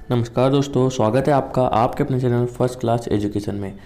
नमस्कार दोस्तों, स्वागत है आपका आपके अपने चैनल फर्स्ट क्लास एजुकेशन में।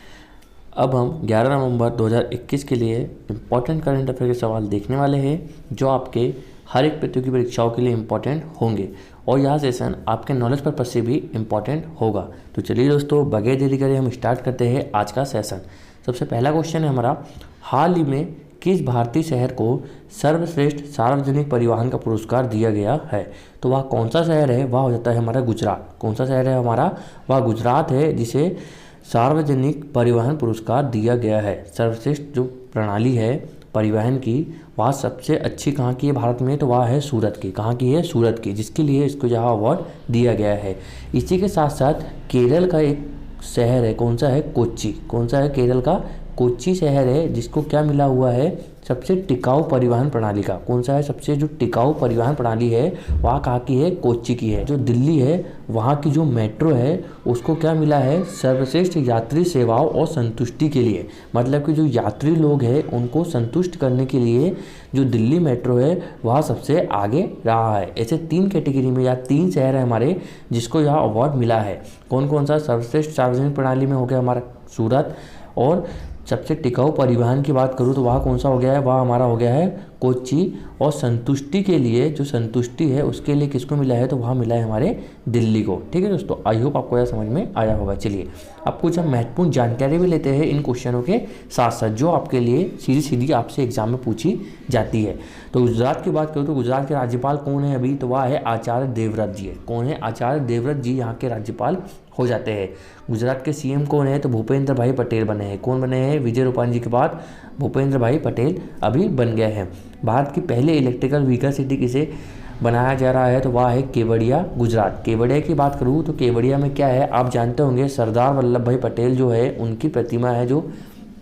अब हम 11 नवंबर 2021 के लिए इम्पॉर्टेंट करंट अफेयर के सवाल देखने वाले हैं जो आपके हर एक प्रतियोगी परीक्षाओं के लिए इम्पॉर्टेंट होंगे और यह सेशन आपके नॉलेज पर्पज से भी इम्पॉर्टेंट होगा। तो चलिए दोस्तों, बगैर देरी करे हम स्टार्ट करते हैं आज का सेशन। सबसे पहला क्वेश्चन है हमारा, हाल ही में किस भारतीय शहर को सर्वश्रेष्ठ सार्वजनिक परिवहन का पुरस्कार दिया गया है? तो वह कौन सा शहर है? वह हो जाता है हमारा गुजरात। कौन सा शहर है हमारा? वह गुजरात है जिसे सार्वजनिक परिवहन पुरस्कार दिया गया है। सर्वश्रेष्ठ जो प्रणाली है परिवहन की, वह सबसे अच्छी कहाँ की है भारत में? तो वह है सूरत की। कहाँ की है? सूरत की, जिसके लिए इसको यह अवार्ड दिया गया है। इसी के साथ साथ केरल का एक शहर है, कौन सा है? कोच्चि। कौन सा है? केरल का कोच्चि शहर है जिसको क्या मिला हुआ है? सबसे टिकाऊ परिवहन प्रणाली का। कौन सा है? सबसे जो टिकाऊ परिवहन प्रणाली है वहाँ कहाँ की है? कोच्चि की है। जो दिल्ली है वहाँ की जो मेट्रो है उसको क्या मिला है? सर्वश्रेष्ठ यात्री सेवाओं और संतुष्टि के लिए। मतलब कि जो यात्री लोग हैं उनको संतुष्ट करने के लिए जो दिल्ली मेट्रो है वह सबसे आगे रहा है। ऐसे 3 कैटेगरी में या 3 शहर है हमारे जिसको यह अवार्ड मिला है। कौन कौन सा? सर्वश्रेष्ठ सार्वजनिक प्रणाली में हो गया हमारा सूरत, और सबसे टिकाऊ परिवहन की बात करूँ तो वह कौन सा हो गया है? वह हमारा हो गया है कोच्चि। और संतुष्टि के लिए, जो संतुष्टि है उसके लिए किसको मिला है? तो वह मिला है हमारे दिल्ली को। ठीक है दोस्तों, आई होप आपको यह समझ में आया होगा। चलिए अब कुछ हम महत्वपूर्ण जानकारी भी लेते हैं इन क्वेश्चनों के साथ साथ जो आपके लिए सीधी सीधी आपसे एग्जाम में पूछी जाती है। तो गुजरात की बात करूँ तो गुजरात के राज्यपाल कौन है अभी? तो वह है आचार्य देवव्रत जी है। कौन है? आचार्य देवव्रत जी यहाँ के राज्यपाल हो जाते हैं। गुजरात के सीएम कौन है? तो भूपेंद्र भाई पटेल बने हैं। कौन बने हैं? विजय रूपाणी जी के बाद भूपेंद्र भाई पटेल अभी बन गए हैं। भारत की पहले इलेक्ट्रिकल व्हीकल सिटी किसे बनाया जा रहा है? तो वह है केवड़िया, गुजरात। केवड़िया की बात करूँ तो केवड़िया में क्या है आप जानते होंगे, सरदार वल्लभ भाई पटेल जो है उनकी प्रतिमा है जो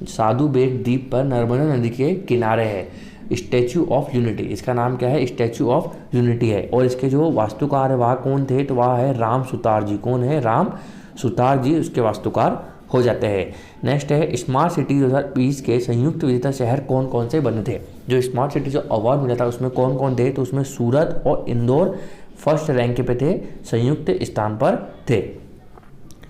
साधु बेट द्वीप पर नर्मदा नदी के किनारे है। स्टैचू ऑफ यूनिटी, इसका नाम क्या है? स्टैचू ऑफ यूनिटी है। और इसके जो वास्तुकार है वह कौन थे? तो वह है राम सुतार जी। कौन है? राम सुतार जी उसके वास्तुकार हो जाते हैं। नेक्स्ट है, स्मार्ट सिटी 2020 के संयुक्त विजेता शहर कौन कौन से बने थे? जो स्मार्ट सिटी जो अवार्ड मिला था उसमें कौन कौन थे? तो उसमें सूरत और इंदौर फर्स्ट रैंक पे थे, संयुक्त स्थान पर थे।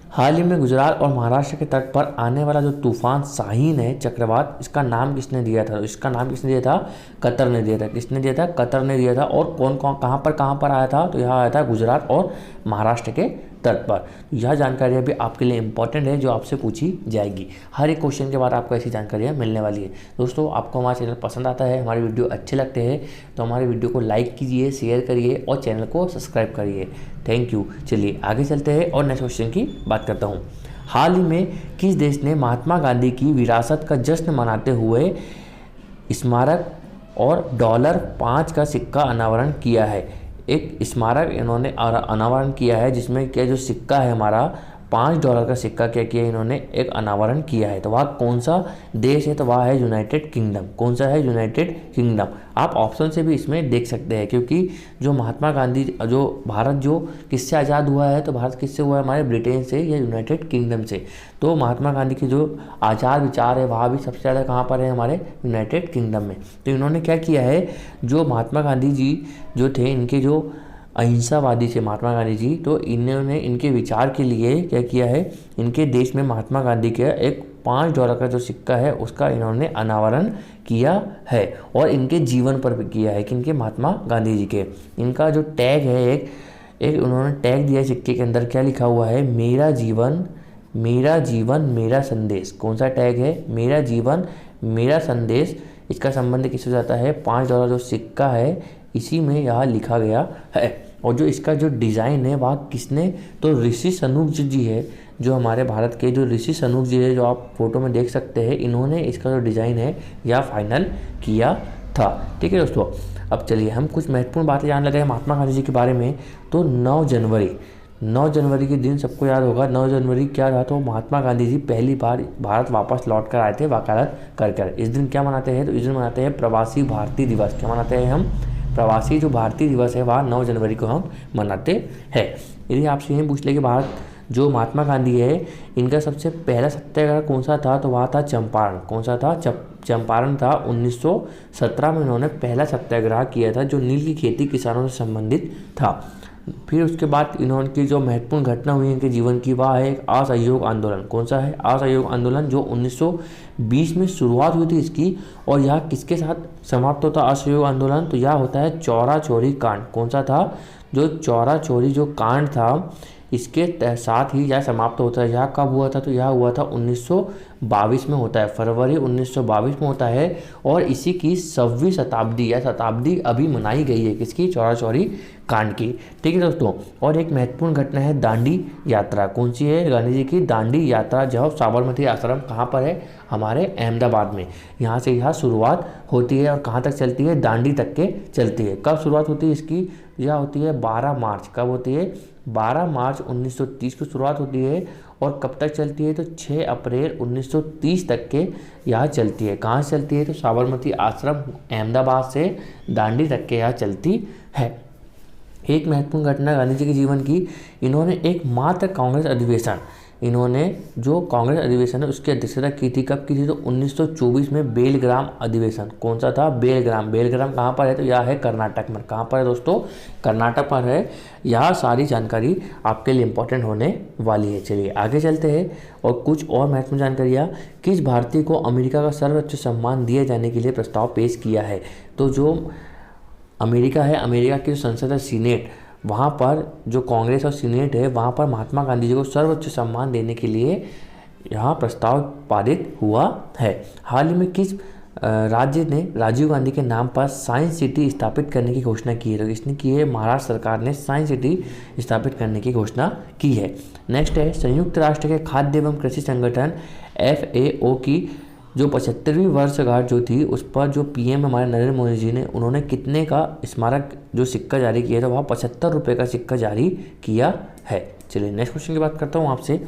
हाल ही में गुजरात और महाराष्ट्र के तट पर आने वाला जो तूफान शाहीन है चक्रवात, इसका नाम किसने दिया था? इसका नाम किसने दिया था? कतर ने दिया था। किसने दिया था? कतर ने दिया था। और कौन कौन कहाँ पर आया था? तो यहाँ आया था गुजरात और महाराष्ट्र के तट पर। यह जानकारियाँ भी आपके लिए इंपॉर्टेंट है जो आपसे पूछी जाएगी। हर एक क्वेश्चन के बाद आपको ऐसी जानकारियाँ मिलने वाली है। दोस्तों, आपको हमारा चैनल पसंद आता है, हमारे वीडियो अच्छे लगते हैं तो हमारे वीडियो को लाइक कीजिए, शेयर करिए और चैनल को सब्सक्राइब करिए। Thank you. चलिए आगे चलते हैं और नेक्स्ट क्वेश्चन की बात करता हूँ। हाल ही में किस देश ने महात्मा गांधी की विरासत का जश्न मनाते हुए स्मारक और $5 का सिक्का अनावरण किया है? एक स्मारक इन्होंने अनावरण किया है जिसमें क्या जो सिक्का है हमारा $5 का सिक्का क्या किया इन्होंने? एक अनावरण किया है। तो वह कौन सा देश है? तो वह है यूनाइटेड किंगडम। कौन सा है? United kingdom. आप ऑप्शन से भी इसमें देख सकते हैं क्योंकि जो महात्मा गांधी जो भारत जो किससे आज़ाद हुआ है? तो भारत किससे हुआ है? हमारे ब्रिटेन से या यूनाइटेड किंगडम से। तो महात्मा गांधी के जो आचार विचार है वह भी सबसे ज़्यादा कहाँ पर है? हमारे यूनाइटेड किंगडम में। तो इन्होंने क्या किया है, जो महात्मा गांधी जी जो थे इनके जो अहिंसावादी थे महात्मा गांधी जी, तो इन्होंने इनके विचार के लिए क्या किया है, इनके देश में महात्मा गांधी का एक $5 का जो सिक्का है उसका इन्होंने अनावरण किया है। और इनके जीवन पर भी किया है कि इनके महात्मा गांधी जी के इनका जो टैग है एक उन्होंने टैग दिया है सिक्के के अंदर। क्या लिखा हुआ है? मेरा जीवन मेरा संदेश। कौन सा टैग है? मेरा जीवन मेरा संदेश। इसका संबंध किससे जाता है? $5 जो सिक्का है इसी में यह लिखा गया है। और जो इसका जो डिज़ाइन है वह किसने? तो ऋषि सनूप जी है, जो हमारे भारत के जो ऋषि सनूप जी है जो आप फोटो में देख सकते हैं, इन्होंने इसका जो डिज़ाइन है यह फाइनल किया था। ठीक है दोस्तों, अब चलिए हम कुछ महत्वपूर्ण बातें जान लेते हैं महात्मा गांधी जी के बारे में। तो 9 जनवरी के दिन सबको याद होगा। 9 जनवरी क्या था? तो महात्मा गांधी जी पहली बार भारत वापस लौट कर आए थे वकालत कर। इस दिन क्या मनाते हैं? तो इस दिन मनाते हैं प्रवासी भारतीय दिवस। क्या मनाते हैं हम? प्रवासी जो भारतीय दिवस है वह 9 जनवरी को हम मनाते हैं। यदि आपसे यही पूछ ले कि भारत जो महात्मा गांधी है इनका सबसे पहला सत्याग्रह कौन सा था? तो वह था चंपारण। कौन सा था? चंपारण था। 1917 में इन्होंने पहला सत्याग्रह किया था जो नील की खेती किसानों से संबंधित था। फिर उसके बाद इन्होंने जो महत्वपूर्ण घटना हुई इनके जीवन की वह है असहयोग आंदोलन। कौन सा है? असहयोग आंदोलन, जो 1920 में शुरुआत हुई थी इसकी। और यह किसके साथ समाप्त होता है असहयोग आंदोलन? तो यह होता है चौरा चौरी कांड। कौन सा था? जो चौरा चौरी जो कांड था इसके साथ ही यह समाप्त होता है। यह कब हुआ था? तो यह हुआ था 1922 में होता है, फरवरी 1922 में होता है। और इसी की 6वीं शताब्दी या शताब्दी अभी मनाई गई है किसकी? चौरा चौरी कांड की। ठीक है दोस्तों। और एक महत्वपूर्ण घटना है दांडी यात्रा। कौन सी है? गांधी जी की दांडी यात्रा, जो साबरमती आश्रम कहाँ पर है? हमारे अहमदाबाद में। यहाँ से यह शुरुआत होती है और कहाँ तक चलती है? दांडी तक के चलती है। कब शुरुआत होती है इसकी? यह होती है 12 मार्च। कब होती है? 12 मार्च 1930 को शुरुआत होती है और कब तक चलती है? तो 6 अप्रैल 1930 तक के यह चलती है। कहाँ से चलती है? तो साबरमती आश्रम अहमदाबाद से दांडी तक के यह चलती है। एक महत्वपूर्ण घटना गांधी जी के जीवन की, इन्होंने एकमात्र कांग्रेस अधिवेशन, इन्होंने जो कांग्रेस अधिवेशन है उसकी अध्यक्षता की थी। कब की थी? तो 1924 में बेलग्राम अधिवेशन। कौन सा था? बेलग्राम। बेलग्राम कहाँ पर है? तो यह है कर्नाटक में। कहाँ पर है दोस्तों? कर्नाटक पर है। यह सारी जानकारी आपके लिए इंपॉर्टेंट होने वाली है। चलिए आगे चलते हैं और कुछ और महत्वपूर्ण जानकारियाँ। किस भारतीय को अमेरिका का सर्वोच्च सम्मान दिए जाने के लिए प्रस्ताव पेश किया है? तो जो अमेरिका है, अमेरिका की जो संसद है सीनेट, वहाँ पर जो कांग्रेस और सीनेट है वहाँ पर महात्मा गांधी जी को सर्वोच्च सम्मान देने के लिए यहाँ प्रस्ताव पारित हुआ है। हाल ही में किस राज्य ने राजीव गांधी के नाम पर साइंस सिटी स्थापित करने की घोषणा की है? तो इसने की है महाराष्ट्र सरकार ने साइंस सिटी स्थापित करने की घोषणा की है। नेक्स्ट है संयुक्त राष्ट्र के खाद्य एवं कृषि संगठन FAO की जो 75वीं वर्षगांठ जो थी उस पर जो PM हमारे नरेंद्र मोदी जी ने, उन्होंने कितने का स्मारक जो सिक्का जारी किया था? वह 75 रुपये का सिक्का जारी किया है। चलिए नेक्स्ट क्वेश्चन की बात करता हूँ आपसे।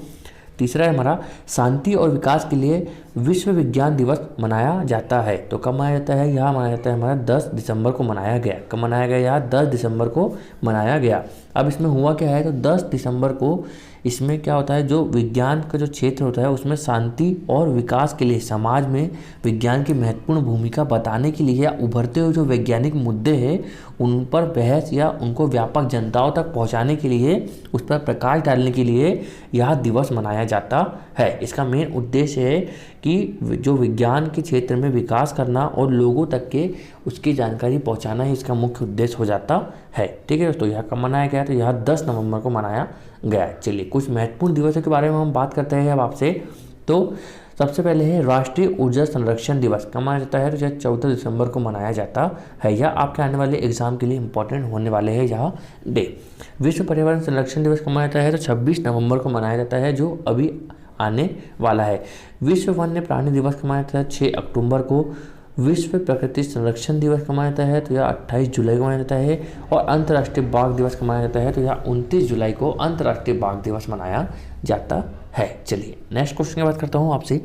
तीसरा है हमारा, शांति और विकास के लिए विश्व विज्ञान दिवस मनाया जाता है। तो कब मनाया जाता है? यह मनाया जाता है हमारा 10 दिसंबर को मनाया गया। कब मनाया गया? यह 10 दिसंबर को मनाया गया। अब इसमें हुआ क्या है? तो 10 दिसंबर को इसमें क्या होता है, जो विज्ञान का जो क्षेत्र होता है उसमें शांति और विकास के लिए, समाज में विज्ञान की महत्वपूर्ण भूमिका बताने के लिए या उभरते हुए जो वैज्ञानिक मुद्दे हैं उन पर बहस या उनको व्यापक जनताओं तक पहुंचाने के लिए, उस पर प्रकाश डालने के लिए यह दिवस मनाया जाता है। इसका मेन उद्देश्य है कि जो विज्ञान के क्षेत्र में विकास करना और लोगों तक के उसकी जानकारी पहुंचाना ही इसका मुख्य उद्देश्य हो जाता है। ठीक है दोस्तों। यह कब मनाया गया? तो यह 10 नवंबर को मनाया गया। चलिए कुछ महत्वपूर्ण दिवसों के बारे में हम बात करते हैं अब आपसे। तो सबसे पहले है राष्ट्रीय ऊर्जा संरक्षण दिवस। कब मनाया जाता है? तो यह 14 दिसंबर को मनाया जाता है। यह आपके आने वाले एग्जाम के लिए इंपॉर्टेंट होने वाले हैं यह डे। विश्व पर्यावरण संरक्षण दिवस कब मनाया जाता है? तो 26 नवंबर को मनाया जाता है, जो अभी आने वाला है। विश्व वन्य प्राणी दिवस कब मनाया जाता है? 6 अक्टूबर को। विश्व प्रकृति संरक्षण दिवस कब मनाया जाता है? तो यह 28 जुलाई को मनाया जाता है। और अंतर्राष्ट्रीय बाघ दिवस कब मनाया जाता है? तो यह 29 जुलाई को अंतर्राष्ट्रीय बाघ दिवस मनाया जाता है। चलिए नेक्स्ट क्वेश्चन की बात करता हूँ आपसे।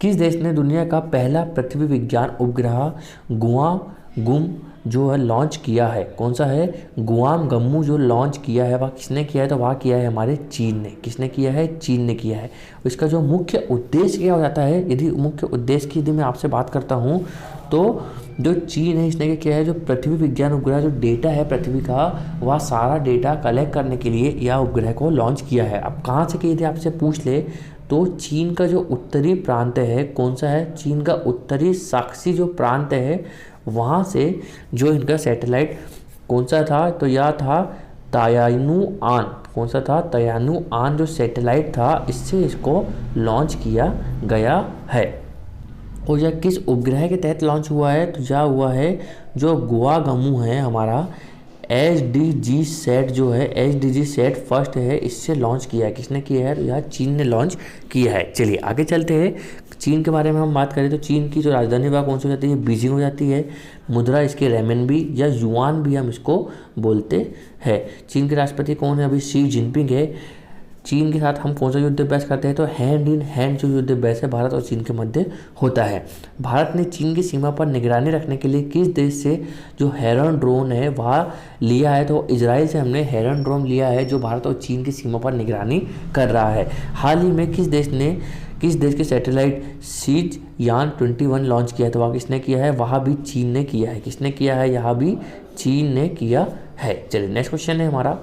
किस देश ने दुनिया का पहला पृथ्वी विज्ञान उपग्रह गुआम जो है लॉन्च किया है? कौन सा है? गुआम जो लॉन्च किया है वह किसने किया है? तो वह किया है हमारे चीन ने। किसने किया है? चीन ने किया है। इसका जो मुख्य उद्देश्य क्या हो जाता है, यदि मुख्य उद्देश्य की यदि मैं आपसे बात करता हूँ तो जो चीन है इसने क्या किया है, जो पृथ्वी विज्ञान उपग्रह जो डेटा है पृथ्वी का, वह सारा डेटा कलेक्ट करने के लिए यह उपग्रह को लॉन्च किया है। अब कहाँ से किए थे आपसे पूछ ले तो चीन का जो उत्तरी प्रांत है, कौन सा है? चीन का उत्तरी साक्षी जो प्रांत है वहाँ से जो इनका सैटेलाइट कौन सा था? तो यह था तायानुआन। कौन सा था? तायानुआन जो सैटेलाइट था, इससे इसको लॉन्च किया गया है। और यह किस उपग्रह के तहत लॉन्च हुआ है? तो यह हुआ है जो गुआंगमू है हमारा SDG सेट जो है, SDG सेट फर्स्ट है, इससे लॉन्च किया है। किसने किया है? तो यह चीन ने लॉन्च किया है। चलिए आगे चलते हैं। चीन के बारे में हम बात करें तो चीन की जो राजधानी वह कौन सी हो जाती है? बीजिंग हो जाती है। मुद्रा इसकी रेमनबी या युआन भी हम इसको बोलते हैं। चीन के राष्ट्रपति कौन है? अभी शी जिनपिंग है। चीन के साथ हम कौन सा युद्ध अभ्यास करते हैं? तो हैंड इन हैंड जो युद्ध अभ्यास है भारत और चीन के मध्य होता है। भारत ने चीन की सीमा पर निगरानी रखने के लिए किस देश से जो हेरन ड्रोन है वह लिया है? तो इजराइल से हमने हेरन ड्रोन लिया है, जो भारत और चीन की सीमा पर निगरानी कर रहा है। हाल ही में किस देश के सैटेलाइट Shijian-21 लॉन्च किया है? तो वह किसने किया है? वह भी चीन ने किया है। किसने किया है? यह भी चीन ने किया है। चलिए नेक्स्ट क्वेश्चन है हमारा,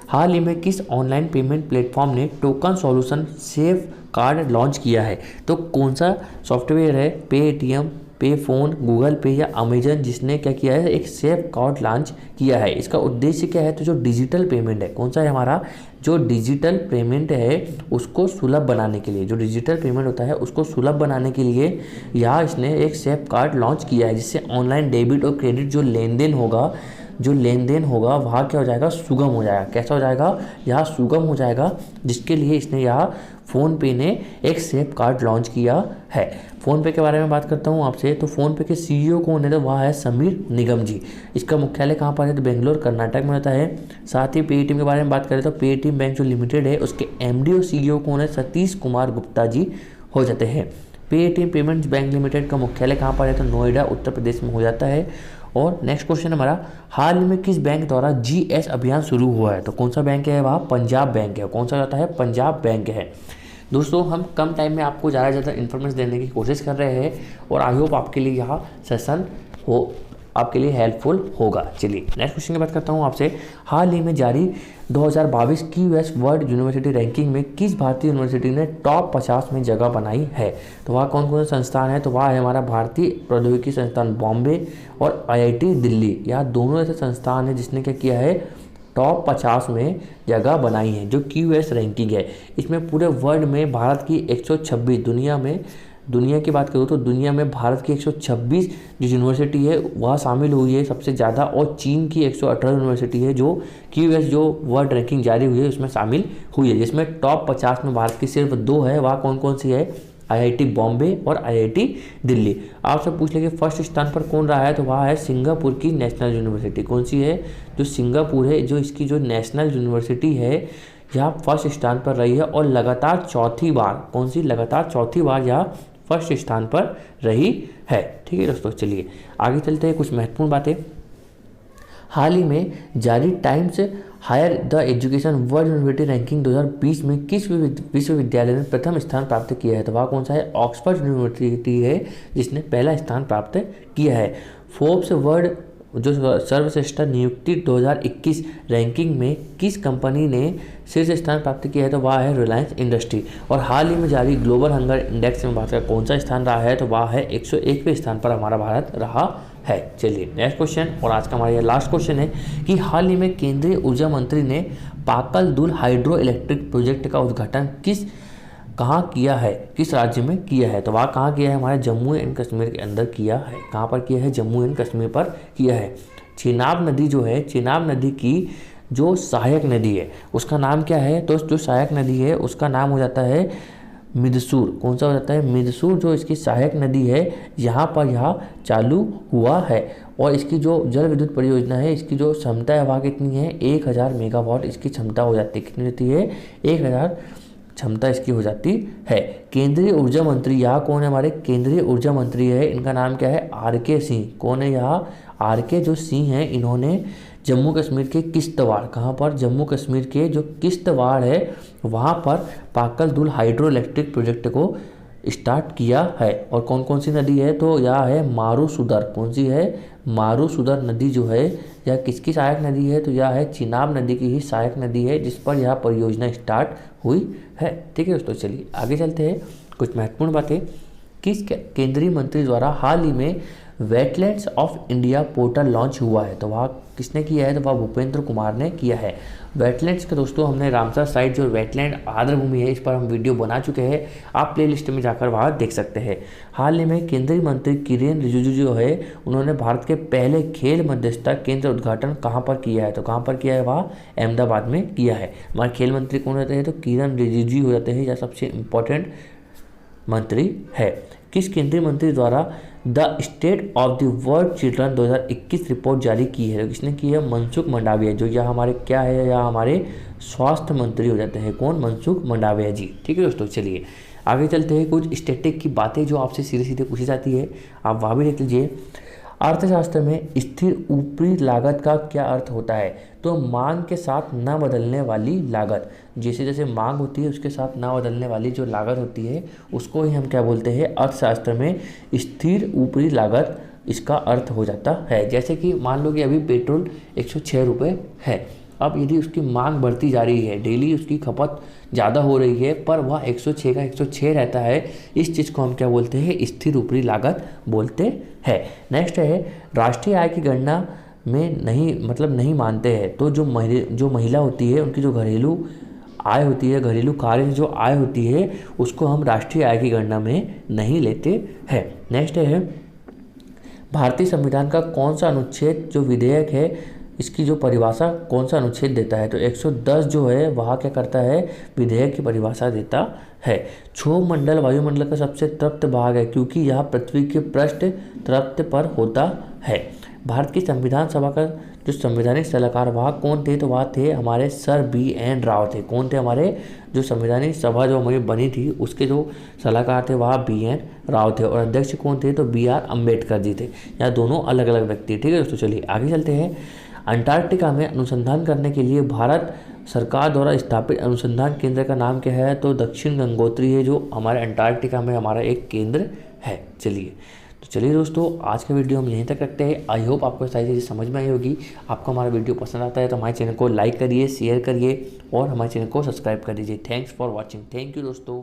हाल ही में किस ऑनलाइन पेमेंट प्लेटफॉर्म ने token solution safe card launch किया है? तो कौन सा सॉफ्टवेयर है, पेटीएम, पे फोन, गूगल पे या अमेजन, जिसने क्या किया है, एक सेफ कार्ड लॉन्च किया है? इसका उद्देश्य क्या है? तो जो डिजिटल पेमेंट है, कौन सा है हमारा, जो डिजिटल पेमेंट है उसको सुलभ बनाने के लिए, जो डिजिटल पेमेंट होता है उसको सुलभ बनाने के लिए यहाँ इसने एक सेफ कार्ड लॉन्च किया है, जिससे ऑनलाइन डेबिट और क्रेडिट जो लेन देन होगा वहाँ क्या हो जाएगा, सुगम हो जाएगा। कैसा हो जाएगा, यहाँ सुगम हो जाएगा, जिसके लिए इसने यहाँ फ़ोनपे ने एक सेफ कार्ड लॉन्च किया है। फ़ोनपे के बारे में बात करता हूँ आपसे, तो फ़ोनपे के सीईओ कौन है? तो वह है समीर निगम जी। इसका मुख्यालय कहाँ पर है? तो बेंगलोर कर्नाटक में होता है। साथ ही पेटीएम के बारे में बात करें तो पेटीएम बैंक जो लिमिटेड है उसके एमडी और सीईओ कौन है? सतीश कुमार गुप्ता जी हो जाते हैं। पेटीएम पेमेंट्स बैंक लिमिटेड का मुख्यालय कहाँ पर है? तो नोएडा उत्तर प्रदेश में हो जाता है। और नेक्स्ट क्वेश्चन हमारा, हाल ही में किस बैंक द्वारा जीएस अभियान शुरू हुआ है? तो कौन सा बैंक है? वह पंजाब बैंक है। कौन सा जाता है? पंजाब बैंक है। दोस्तों हम कम टाइम में आपको ज़्यादा से ज़्यादा इन्फॉर्मेशन देने की कोशिश कर रहे हैं और आई होप आपके लिए यह सेशन आपके लिए हेल्पफुल होगा। चलिए नेक्स्ट क्वेश्चन की बात करता हूँ आपसे, हाल ही में जारी 2022 की यूएस वर्ल्ड यूनिवर्सिटी रैंकिंग में किस भारतीय यूनिवर्सिटी ने टॉप 50 में जगह बनाई है? तो वह कौन कौन से संस्थान है? तो वह है हमारा भारतीय प्रौद्योगिकी संस्थान बॉम्बे और आईआईटी दिल्ली। यह दोनों ऐसे संस्थान हैं जिसने क्या किया है, टॉप 50 में जगह बनाई है, जो QS रैंकिंग है। इसमें पूरे वर्ल्ड में भारत की 126, दुनिया की बात करूँ तो दुनिया में भारत की 126 जो यूनिवर्सिटी है वह शामिल हुई है सबसे ज़्यादा, और चीन की 118 यूनिवर्सिटी है जो QS जो वर्ल्ड रैंकिंग जारी हुई है उसमें शामिल हुई है, जिसमें टॉप 50 में भारत की सिर्फ 2 है। वह कौन कौन सी है? आईआईटी बॉम्बे और आईआईटी दिल्ली। आपसे पूछ लेंगे फर्स्ट स्थान पर कौन रहा है? तो वह है सिंगापुर की नेशनल यूनिवर्सिटी। कौन सी है? जो सिंगापुर है, जो इसकी जो नेशनल यूनिवर्सिटी है यह फर्स्ट स्थान पर रही है और लगातार चौथी बार, कौन सी? लगातार चौथी बार यह फर्स्ट स्थान पर रही है। ठीक है दोस्तों, चलिए आगे चलते हैं। कुछ महत्वपूर्ण बातें, हाल ही में जारी Times Higher the Education World University ranking 2020 में किस विश्वविद्यालय ने प्रथम स्थान प्राप्त किया है? तो वह कौन सा है? ऑक्सफोर्ड यूनिवर्सिटी है जिसने पहला स्थान प्राप्त किया है। फोर्ब्स वर्ल्ड जो सर्वश्रेष्ठ नियुक्ति 2021 रैंकिंग में किस कंपनी ने शीर्ष स्थान प्राप्त किया है? तो वह है रिलायंस इंडस्ट्री। और हाल ही में जारी ग्लोबल हंगर इंडेक्स में भारत का कौन सा स्थान रहा है? तो वह है 101वें स्थान पर हमारा भारत रहा है। चलिए नेक्स्ट क्वेश्चन, और आज का हमारा यह लास्ट क्वेश्चन है कि हाल ही में केंद्रीय ऊर्जा मंत्री ने पाकल दुल हाइड्रो इलेक्ट्रिक प्रोजेक्ट का उद्घाटन कहाँ किया है, किस राज्य में किया है? तो वह कहाँ किया है? हमारे जम्मू एंड कश्मीर के अंदर किया है। कहाँ पर किया है? जम्मू एंड कश्मीर पर किया है। चेनाब नदी जो है, चेनाब नदी की जो सहायक नदी है उसका नाम क्या है? तो जो सहायक नदी है उसका नाम हो जाता है मिदसूर। कौन सा हो जाता है? मिदसूर। जो इसकी सहायक नदी है यहाँ पर यह चालू हुआ है, और इसकी जो जल विद्युत परियोजना है इसकी जो क्षमता है वह कितनी है? 1000 मेगावाट इसकी क्षमता हो जाती है। कितनी होती है? 1000 क्षमता इसकी हो जाती है। केंद्रीय ऊर्जा मंत्री यहाँ कौन है? हमारे केंद्रीय ऊर्जा मंत्री है, इनका नाम क्या है? RK सिंह। कौन है यहाँ? RK जो सिंह हैं, इन्होंने जम्मू कश्मीर के किश्तवाड़, कहाँ पर? जम्मू कश्मीर के जो किश्तवाड़ है वहाँ पर पाकल दुल हाइड्रो इलेक्ट्रिक प्रोजेक्ट को स्टार्ट किया है। और कौन कौन सी नदी है? तो यह है मारूसुदर। कौन सी है? मारूसुदर नदी जो है यह किसकी सहायक नदी है? तो यह है चिनाब नदी की ही सहायक नदी है जिस पर यह परियोजना स्टार्ट हुई है। ठीक है दोस्तों, चलिए आगे चलते हैं। कुछ महत्वपूर्ण बातें, किस केंद्रीय मंत्री द्वारा हाल ही में wetlands of India portal launch हुआ है? तो वह किसने किया है? तो वह भूपेंद्र कुमार ने किया है। वेटलैंड्स के दोस्तों हमने रामसर साइट जो वेटलैंड आर्द्र भूमि है इस पर हम वीडियो बना चुके हैं, आप प्लेलिस्ट में जाकर वहाँ देख सकते हैं। हाल ही में केंद्रीय मंत्री किरेन रिजिजू जो है उन्होंने भारत के पहले खेल मध्यस्थता केंद्र उद्घाटन कहाँ पर किया है? तो कहाँ पर किया है? वह अहमदाबाद में किया है। हमारे खेल मंत्री कौन रहते हैं? तो किरेन रिजिजू हो जाते हैं, यह सबसे इम्पोर्टेंट मंत्री है। किस केंद्रीय मंत्री द्वारा the state of the world children 2021 report जारी की है? किसने की है? मनसुख मंडाविया, जो यह हमारे क्या है? या हमारे स्वास्थ्य मंत्री हो जाते हैं। कौन? मनसुख मंडाविया जी। ठीक है दोस्तों, चलिए आगे चलते हैं। कुछ स्टैटिक की बातें जो आपसे सीधे सीधे पूछी जाती है, आप वहाँ भी देख लीजिए। अर्थशास्त्र में स्थिर ऊपरी लागत का क्या अर्थ होता है? तो मांग के साथ न बदलने वाली लागत। जैसे जैसे मांग होती है उसके साथ न बदलने वाली जो लागत होती है उसको ही हम क्या बोलते हैं? अर्थशास्त्र में स्थिर ऊपरी लागत इसका अर्थ हो जाता है। जैसे कि मान लो कि अभी पेट्रोल 106 रुपये है, अब यदि उसकी मांग बढ़ती जा रही है, डेली उसकी खपत ज़्यादा हो रही है, पर वह 106 का 106 रहता है, इस चीज़ को हम क्या बोलते हैं, स्थिर ऊपरी लागत बोलते हैं। नेक्स्ट है राष्ट्रीय आय की गणना में नहीं मानते हैं। तो जो महिला होती है, उनकी जो घरेलू आय होती है, घरेलू कार्य से जो आय होती है, उसको हम राष्ट्रीय आय की गणना में नहीं लेते हैं। नेक्स्ट है भारतीय संविधान का कौन सा अनुच्छेद जो विधेयक है, इसकी जो परिभाषा कौन सा अनुच्छेद देता है। तो 110 जो है वह क्या करता है, विधेयक की परिभाषा देता है। क्षोभ मंडल वायुमंडल का सबसे तृप्त भाग है, क्योंकि यह पृथ्वी के पृष्ठ तृप्त पर होता है। भारत की संविधान सभा का जो संवैधानिक सलाहकार वह कौन थे, तो वह थे हमारे सर BN राव थे। कौन थे, हमारे जो संवैधानिक सभा जो हमारी बनी थी उसके जो सलाहकार थे वह BN राव थे, और अध्यक्ष कौन थे, तो BR अम्बेडकर जी थे। यहाँ दोनों अलग अलग व्यक्ति। ठीक है दोस्तों, चलिए आगे चलते हैं। अंटार्कटिका में अनुसंधान करने के लिए भारत सरकार द्वारा स्थापित अनुसंधान केंद्र का नाम क्या है, तो दक्षिण गंगोत्री है, जो हमारे अंटार्कटिका में हमारा एक केंद्र है। चलिए दोस्तों, आज का वीडियो हम यहीं तक रखते हैं। आई होप आपको सारी चीज़ें समझ में आई होगी। आपको हमारा वीडियो पसंद आता है तो हमारे चैनल को लाइक करिए, शेयर करिए और हमारे चैनल को सब्सक्राइब कर दीजिए। Thanks for watching. Thank you दोस्तों।